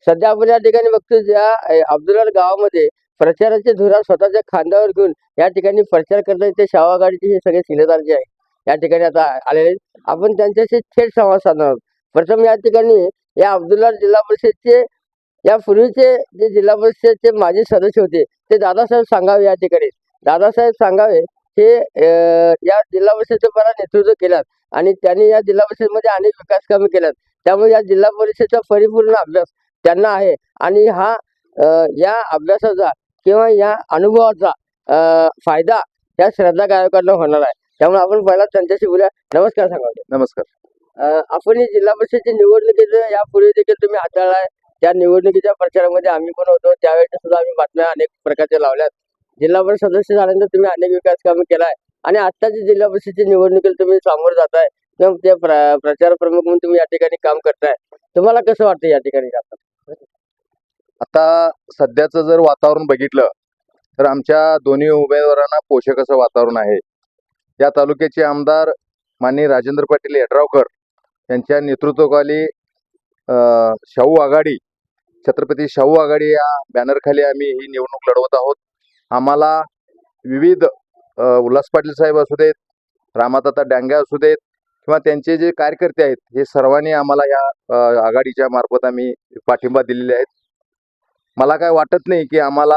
सध्या आपण या ठिकाणी बघतो ज्या अब्दुलाल गावामध्ये प्रचाराचे धुरा स्वतःच्या खांद्यावर घेऊन या ठिकाणी प्रचार करतात ते शाहू आघाडीचे हे सगळे शिलेदार जे आहे या ठिकाणी आता आलेले आहेत. आपण त्यांच्याशी थेट संवाद साधणार आहोत. प्रथम या ठिकाणी या अब्दुलाल जिल्हा परिषदचे यापूर्वीचे जे जिल्हा परिषदचे माजी सदस्य होते ते दादासाहेब सांगावे या ठिकाणी. दादासाहेब सांगावे हे या जिल्हा परिषदेचं मला नेतृत्व केलं आणि त्यांनी या जिल्हा परिषदमध्ये अनेक विकास कामे केल्यात. त्यामुळे या जिल्हा परिषदचा परिपूर्ण अभ्यास त्यांना आहे आणि हा या अभ्यासाचा किंवा या अनुभवाचा फायदा या श्रद्धा गायकवाडांना होणार आहे. त्यामुळे आपण पहिला त्यांच्याशी बोलूया. नमस्कार सांगावे. नमस्कार. आपण जिल्हा परिषदेची निवडणुकीचं यापूर्वी देखील तुम्ही हाताळलाय. त्या निवडणुकीच्या प्रचारामध्ये आम्ही पण होतो. त्यावेळेस सुद्धा आम्ही बातम्या अनेक प्रकारच्या लावल्यात. जिल्हा परिषद सदस्य झाल्यानंतर तुम्ही अनेक विकास कामे केलाय आणि आत्ताची जिल्हा परिषदेची निवडणुकीला तुम्ही सामोरं जाताय किंवा ते प्रचार प्रमुख म्हणून तुम्ही या ठिकाणी काम करताय. तुम्हाला कसं वाटतं या ठिकाणी जातात? आता सध्याचं जर वातावरण बघितलं तर आमच्या दोन्ही उमेदवारांना पोषक असं वातावरण आहे. या तालुक्याचे आमदार माननीय राजेंद्र पाटील यड्रावकर यांच्या नेतृत्वाखाली शाहू आघाडी, छत्रपती शाहू आघाडी या बॅनरखाली आम्ही ही निवडणूक लढवत आहोत. आम्हाला विविध उल्हास पाटील साहेब असू देत, रामाताता डांगे असू देत किंवा त्यांचे जे कार्यकर्ते आहेत हे सर्वांनी आम्हाला या आघाडीच्या मार्फत आम्ही पाठिंबा दिलेले आहेत. मला काय वाटत नाही की आम्हाला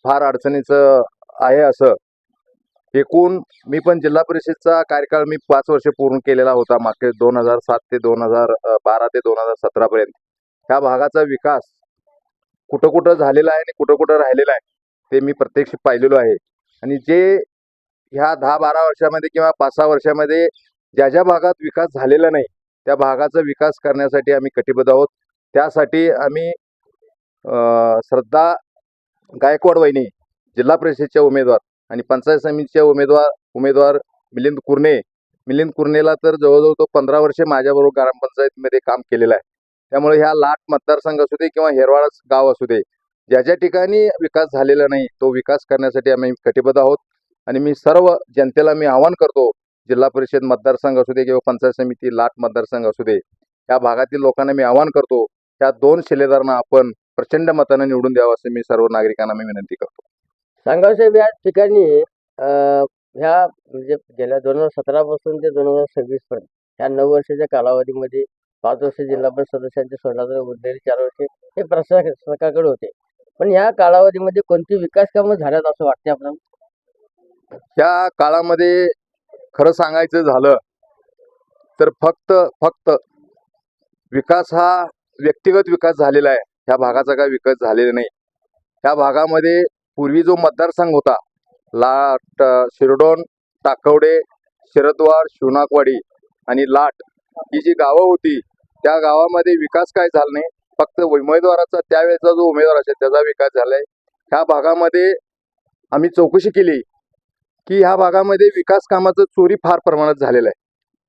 फार अडचणीचं आहे असं. एकूण मी पण जिल्हा परिषदचा कार्यकाळ मी 5 वर्ष पूर्ण केलेला होता मागे 2007 ते 2012 ते 2017 पर्यंत. ह्या भागाचा विकास कुठं कुठं झालेला आहे आणि कुठं कुठं राहिलेला आहे ते मी प्रत्यक्ष पाहिलेलो आहे. आणि जे ह्या 10-12 वर्षामध्ये किंवा 5-6 वर्षामध्ये ज्या भागात विकास झालेला नाही त्या भागाचा विकास करण्यासाठी आम्ही कटिबद्ध आहोत. त्यासाठी आम्ही श्रद्धा गायकवाड वहिनी जिल्हा परिषदेच्या उमेदवार आणि पंचायत समितीच्या उमेदवार मिलिंद कुर्नेला तर जवळजवळ तो 15 वर्षे माझ्याबरोबर ग्रामपंचायतीमध्ये काम केलेलं आहे. त्यामुळे ह्या लाट मतदारसंघ असू दे किंवा हेरवाडा गाव असू दे ज्या ठिकाणी विकास झालेला नाही तो विकास करण्यासाठी आम्ही कटिबद्ध आहोत. आणि मी सर्व जनतेला मी आवाहन करतो, जिल्हा परिषद मतदारसंघ असू दे किंवा पंचायत समिती लाट मतदारसंघ असू दे, या भागातील लोकांना मी आवाहन करतो ह्या 2 शिलेदारांना आपण प्रचंड मताने निवडून द्यावं असं मी सर्व नागरिकांना मी विनंती करतो. सांगाव साहेब या ठिकाणी ह्या म्हणजे गेल्या 2017 पासून ते 2026 पर्यंत ह्या 9 वर्षाच्या कालावधीमध्ये 5 वर्ष जिल्हा परिषद सदस्यांचे सोडल्यानंतर उरलेले 4 वर्ष हे प्रशासकाकडे होते. पण या कालावधीमध्ये कोणती विकास कामं झाल्यात असं वाटते आपल्याला? त्या काळामध्ये खरं सांगायचं झालं तर फक्त विकास हा व्यक्तिगत विकास झालेला आहे. ह्या भागाचा काय विकास झालेला नाही. ह्या भागामध्ये पूर्वी जो मतदारसंघ होता लाट, शिरडोन, टाकवडे, शिरदवाड, शिवनाकवाडी आणि लाट ही जी गावं होती त्या गावामध्ये विकास काय झाला नाही. फक्त उमेदवाराचा त्यावेळेचा जो उमेदवार असेल त्याचा विकास झालाय. ह्या भागामध्ये आम्ही चौकशी केली की ह्या भागामध्ये विकास कामाचं चोरी फार प्रमाणात झालेलं आहे.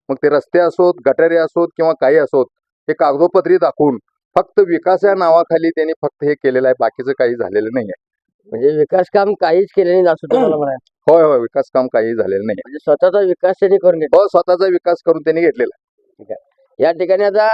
मग ते रस्ते असोत, गटारे असोत किंवा काही असोत हे कागदोपत्री दाखवून फक्त विकास या नावाखाली त्यांनी फक्त हे केलेलं आहे, बाकीचं काही झालेलं नाही आहे. म्हणजे विकास काम काहीच केले नाही असं तुम्हाला म्हणायचं? होय, विकास काम काही झालेलं नाही. म्हणजे स्वतःचा विकास त्यांनी करून घेतला. स्वतःचा विकास करून त्यांनी घेतलेला आहे. या ठिकाणी आता